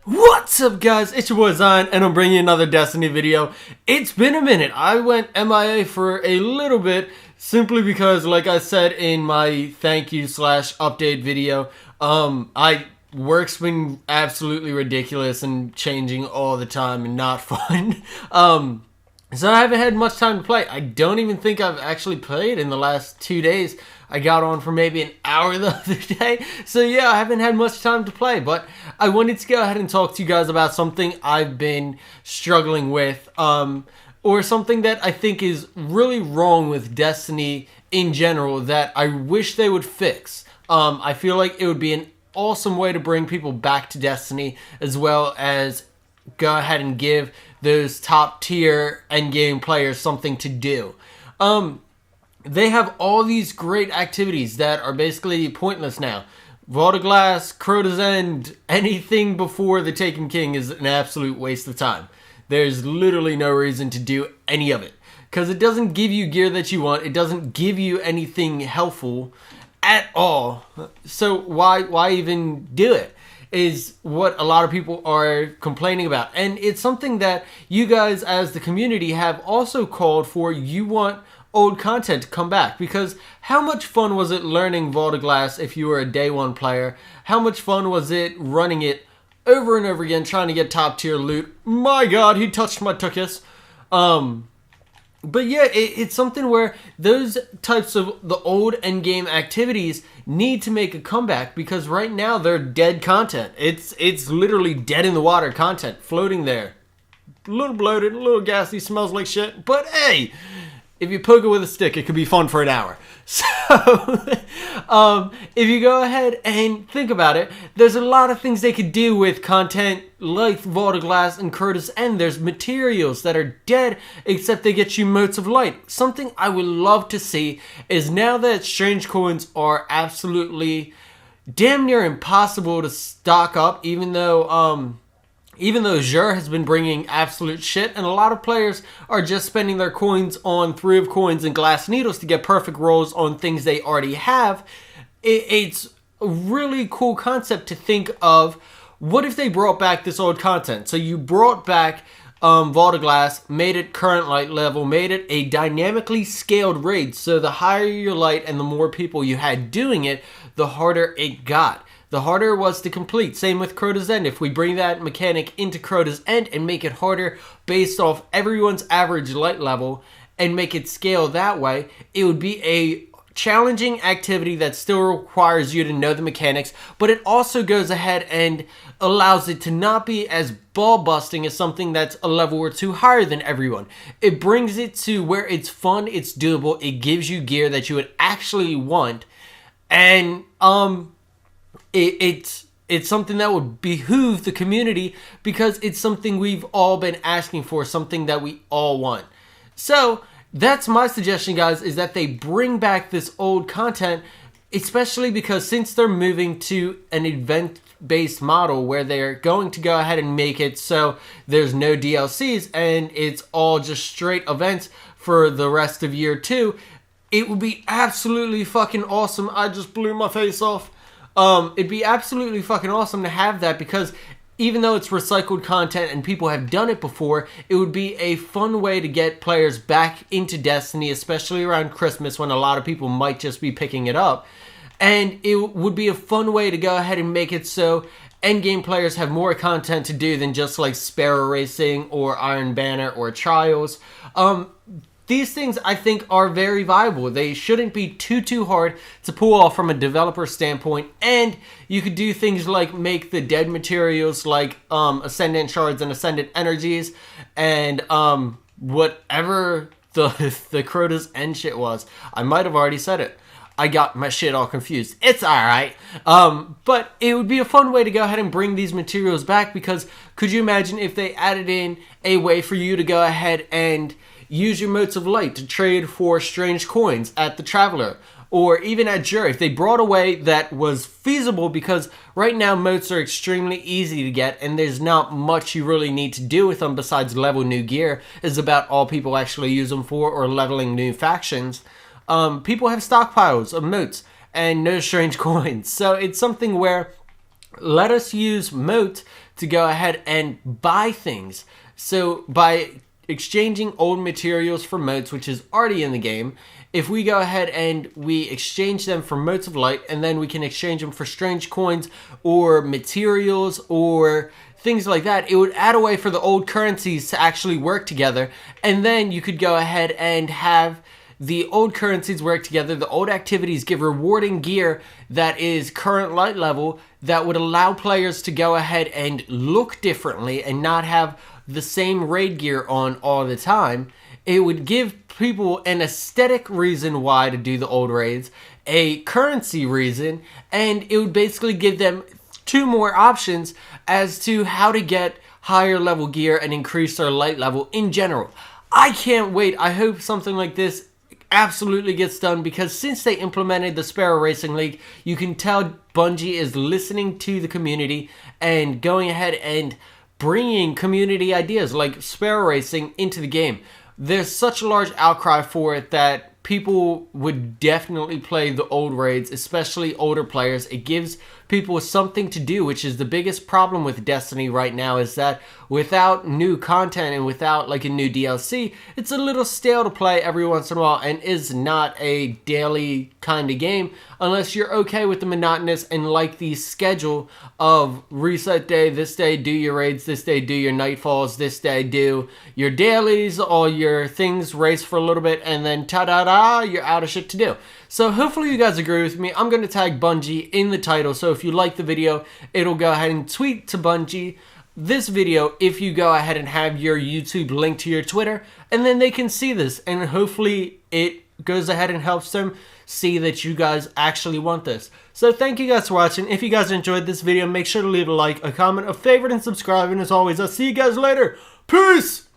What's up, guys? It's your boy Zion, and I'm bringing you another Destiny video. It's been a minute. I went MIA for a little bit, simply because, like I said in my thank you / update video, work's been absolutely ridiculous and changing all the time and not fun. So I haven't had much time to play. I don't even think I've actually played in the last 2 days. I got on for maybe an hour the other day. So yeah, I haven't had much time to play. But I wanted to go ahead and talk to you guys about something I've been struggling with. Or something that I think is really wrong with Destiny in general that I wish they would fix. I feel like it would be an awesome way to bring people back to Destiny, as well as go ahead and give those top tier endgame players something to do. They have all these great activities that are basically pointless now. Vault of Glass, Crota's End, anything before the Taken King is an absolute waste of time. There's literally no reason to do any of it, because it doesn't give you gear that you want. It doesn't give you anything helpful at all. So why even do it? Is what a lot of people are complaining about. And it's something that you guys as the community have also called for. You want old content to come back, because how much fun was it learning Vault of Glass if you were a day one player? How much fun was it running it over and over again, trying to get top tier loot? My god, he touched my tuchus. But yeah, it's something where those types of the old endgame activities need to make a comeback, because right now they're dead content. It's literally dead in the water content floating there. A little bloated, a little gassy, smells like shit. But hey, if you poke it with a stick, it could be fun for an hour. So, if you go ahead and think about it, there's a lot of things they could do with content like Vault of Glass and Crota's End. There's materials that are dead, except they get you motes of light. Something I would love to see is, now that strange coins are absolutely damn near impossible to stock up, even though Xur has been bringing absolute shit, and a lot of players are just spending their coins on 3 of coins and glass needles to get perfect rolls on things they already have. It's a really cool concept to think of. What if they brought back this old content? So you brought back Vault of Glass, made it current light level, made it a dynamically scaled raid, so the higher your light and the more people you had doing it, the harder it got. The harder it was to complete. Same with Crota's End. If we bring that mechanic into Crota's End and make it harder based off everyone's average light level and make it scale that way, it would be a challenging activity that still requires you to know the mechanics, but it also goes ahead and allows it to not be as ball busting as something that's a level or 2 higher than everyone. It brings it to where it's fun, it's doable, it gives you gear that you would actually want, and it's something that would behoove the community, because it's something we've all been asking for, something that we all want. So that's my suggestion, guys, is that they bring back this old content, especially because since they're moving to an event-based model where they're going to go ahead and make it so there's no DLCs and it's all just straight events for the rest of year 2, it would be absolutely fucking awesome. I just blew my face off. It'd be absolutely fucking awesome to have that, because even though it's recycled content and people have done it before, it would be a fun way to get players back into Destiny, especially around Christmas when a lot of people might just be picking it up. And it would be a fun way to go ahead and make it so endgame players have more content to do than just like Sparrow Racing or Iron Banner or Trials. These things, I think, are very viable. They shouldn't be too hard to pull off from a developer standpoint. And you could do things like make the dead materials like Ascendant Shards and Ascendant Energies and whatever the Crota's End shit was. I might have already said it. I got my shit all confused. It's alright. But it would be a fun way to go ahead and bring these materials back, because could you imagine if they added in a way for you to go ahead and use your motes of light to trade for strange coins at the Traveler, or even at Xur, if they brought a way that was feasible, because right now motes are extremely easy to get and there's not much you really need to do with them besides level new gear, is about all people actually use them for, or leveling new factions. People have stockpiles of motes and no strange coins, so it's something where let us use moat to go ahead and buy things. So by exchanging old materials for moats, which is already in the game, if we go ahead and we exchange them for moats of light, and then we can exchange them for strange coins or materials or things like that, it would add a way for the old currencies to actually work together. And then you could go ahead and have the old currencies work together. The old activities give rewarding gear that is current light level that would allow players to go ahead and look differently and not have the same raid gear on all the time. It would give people an aesthetic reason why to do the old raids, a currency reason, and it would basically give them 2 more options as to how to get higher level gear and increase their light level in general. I can't wait. I hope something like this absolutely gets done, because since they implemented the Sparrow Racing League, you can tell Bungie is listening to the community and going ahead and bringing community ideas like Sparrow Racing into the game. There's such a large outcry for it that people would definitely play the old raids, especially older players. It gives people something to do, which is the biggest problem with Destiny right now, is that without new content and without like a new DLC, it's a little stale to play every once in a while and is not a daily kind of game unless you're okay with the monotonous and like the schedule of reset day, this day do your raids, this day do your nightfalls, this day do your dailies, all your things, race for a little bit, and then ta-da-da, you're out of shit to do. So hopefully you guys agree with me. I'm going to tag Bungie in the title, so if you like the video, it'll go ahead and tweet to Bungie this video if you go ahead and have your YouTube linked to your Twitter, and then they can see this, and hopefully it goes ahead and helps them see that you guys actually want this. So thank you guys for watching. If you guys enjoyed this video, make sure to leave a like, a comment, a favorite, and subscribe, and as always, I'll see you guys later. Peace!